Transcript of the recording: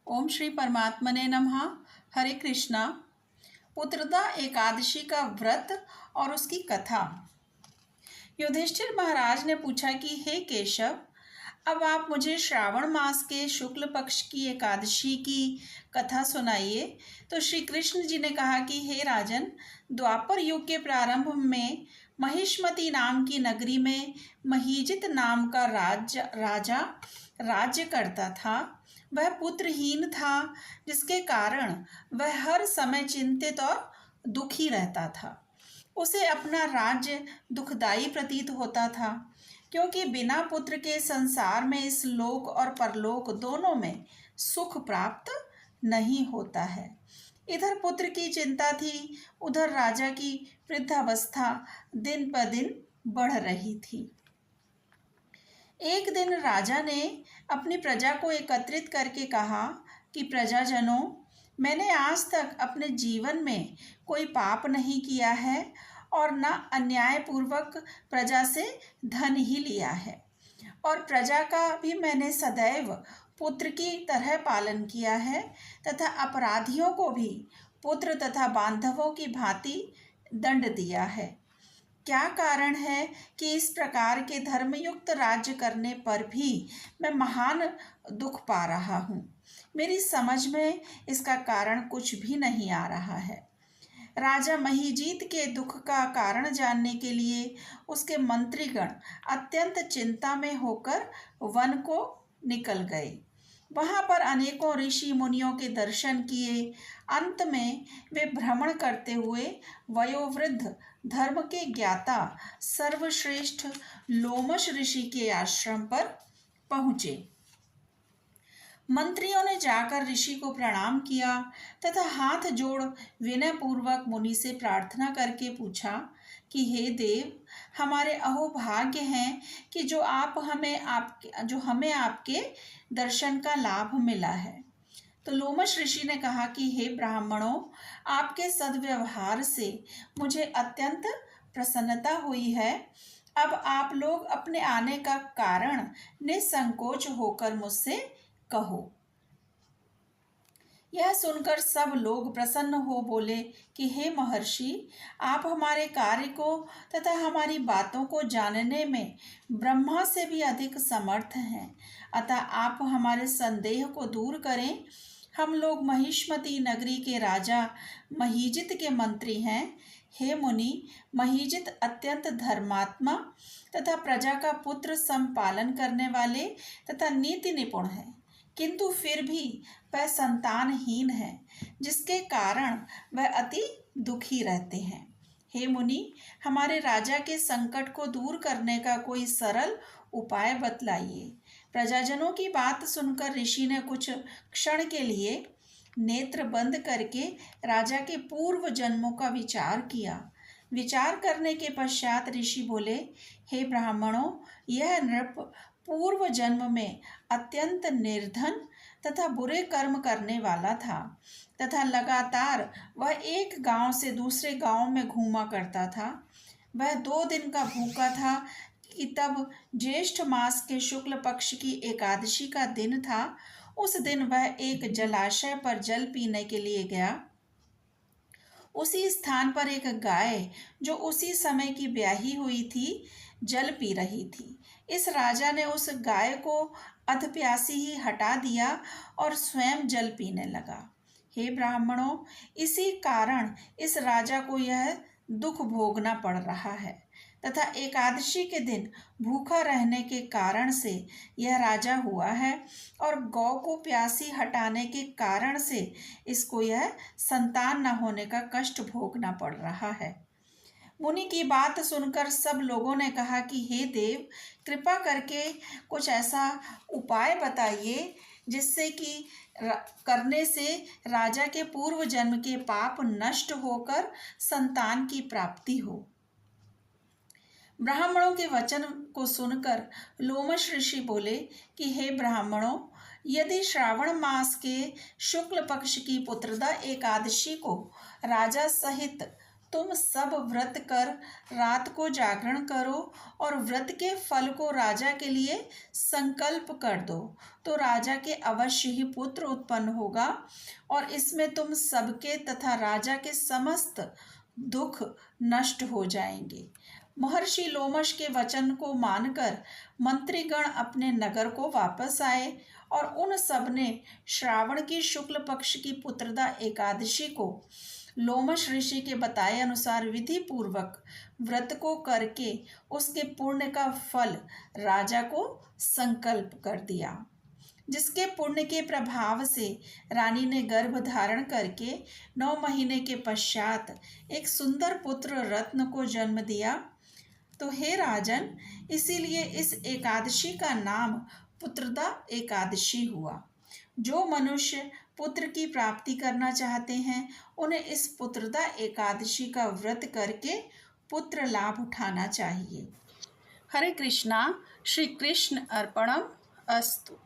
ओम श्री परमात्मने नमः। हरे कृष्णा। पुत्रदा एकादशी का व्रत और उसकी कथा। युधिष्ठिर महाराज ने पूछा कि हे केशव, अब आप मुझे श्रावण मास के शुक्ल पक्ष की एकादशी की कथा सुनाइए। तो श्री कृष्ण जी ने कहा कि हे राजन, द्वापर युग के प्रारंभ में महिष्मती नाम की नगरी में महीजित नाम का राजा राज्य करता था। वह पुत्रहीन था, जिसके कारण वह हर समय चिंतित और दुखी रहता था। उसे अपना राज्य दुखदाई प्रतीत होता था, क्योंकि बिना पुत्र के संसार में इस लोक और परलोक दोनों में सुख प्राप्त नहीं होता है। इधर पुत्र की चिंता थी, उधर राजा की वृद्धावस्था दिन ब दिन बढ़ रही थी। एक दिन राजा ने अपनी प्रजा को एकत्रित करके कहा कि प्रजाजनों, मैंने आज तक अपने जीवन में कोई पाप नहीं किया है और न अन्यायपूर्वक प्रजा से धन ही लिया है, और प्रजा का भी मैंने सदैव पुत्र की तरह पालन किया है तथा अपराधियों को भी पुत्र तथा बांधवों की भांति दंड दिया है। क्या कारण है कि इस प्रकार के धर्मयुक्त राज्य करने पर भी मैं महान दुख पा रहा हूँ? मेरी समझ में इसका कारण कुछ भी नहीं आ रहा है। राजा महीजीत के दुख का कारण जानने के लिए उसके मंत्रीगण अत्यंत चिंता में होकर वन को निकल गए। वहां पर अनेकों ऋषि मुनियों के दर्शन किए। अंत में वे भ्रमण करते हुए वयोवृद्ध धर्म के ज्ञाता सर्वश्रेष्ठ लोमश ऋषि के आश्रम पर पहुँचे। मंत्रियों ने जाकर ऋषि को प्रणाम किया तथा हाथ जोड़ विनय पूर्वक मुनि से प्रार्थना करके पूछा कि हे देव, हमारे अहोभाग्य हैं कि जो हमें आपके दर्शन का लाभ मिला है। तो लोमश ऋषि ने कहा कि हे ब्राह्मणों, आपके सद्व्यवहार से मुझे अत्यंत प्रसन्नता हुई है। अब आप लोग अपने आने का कारण निसंकोच होकर मुझसे कहो। यह सुनकर सब लोग प्रसन्न हो बोले कि हे महर्षि, आप हमारे कार्य को तथा हमारी बातों को जानने में ब्रह्मा से भी अधिक समर्थ हैं, अतः आप हमारे संदेह को दूर करें। हम लोग महिष्मती नगरी के राजा महीजित के मंत्री हैं। हे मुनि, महीजित अत्यंत धर्मात्मा तथा प्रजा का पुत्र संपालन करने वाले तथा नीति निपुण है, किंतु फिर भी वह संतानहीन है, जिसके कारण वह अति दुखी रहते हैं। हे मुनि, हमारे राजा के संकट को दूर करने का कोई सरल उपाय बतलाइए। प्रजाजनों की बात सुनकर ऋषि ने कुछ क्षण के लिए नेत्र बंद करके राजा के पूर्व जन्मों का विचार किया। विचार करने के पश्चात ऋषि बोले, हे ब्राह्मणों, यह नृप पूर्व जन्म में अत्यंत निर्धन तथा बुरे कर्म करने वाला था तथा लगातार वह एक गांव से दूसरे गांव में घूमा करता था। वह 2 दिन का भूखा था कि तब ज्येष्ठ मास के शुक्ल पक्ष की एकादशी का दिन था। उस दिन वह एक जलाशय पर जल पीने के लिए गया। उसी स्थान पर एक गाय, जो उसी समय की ब्याही हुई थी, जल पी रही थी। इस राजा ने उस गाय को अधप्यासी ही हटा दिया और स्वयं जल पीने लगा। हे ब्राह्मणों, इसी कारण इस राजा को यह दुख भोगना पड़ रहा है तथा एकादशी के दिन भूखा रहने के कारण से यह राजा हुआ है, और गौ को प्यासी हटाने के कारण से इसको यह संतान न होने का कष्ट भोगना पड़ रहा है। मुनि की बात सुनकर सब लोगों ने कहा कि हे देव, कृपा करके कुछ ऐसा उपाय बताइए जिससे कि करने से राजा के पूर्व जन्म के पाप नष्ट होकर संतान की प्राप्ति हो। ब्राह्मणों के वचन को सुनकर लोमश ऋषि बोले कि हे ब्राह्मणों, यदि श्रावण मास के शुक्ल पक्ष की पुत्रदा एकादशी को राजा सहित तुम सब व्रत कर रात को जागरण करो और व्रत के फल को राजा के लिए संकल्प कर दो, तो राजा के अवश्य ही पुत्र उत्पन्न होगा और इसमें तुम सबके तथा राजा के समस्त दुख नष्ट हो जाएंगे। महर्षि लोमश के वचन को मानकर मंत्रीगण अपने नगर को वापस आए और उन सब ने श्रावण की शुक्ल पक्ष की पुत्रदा एकादशी को लोमश ऋषि के बताए अनुसार विधि पूर्वक व्रत को करके उसके पुण्य का फल राजा को संकल्प कर दिया, जिसके पुण्य के प्रभाव से रानी ने गर्भ धारण करके 9 महीने के पश्चात एक सुंदर पुत्र रत्न को जन्म दिया। तो हे राजन, इसीलिए इस एकादशी का नाम पुत्रदा एकादशी हुआ। जो मनुष्य पुत्र की प्राप्ति करना चाहते हैं उन्हें इस पुत्रदा एकादशी का व्रत करके पुत्र लाभ उठाना चाहिए। हरे कृष्णा। श्री कृष्ण अर्पणम अस्तु।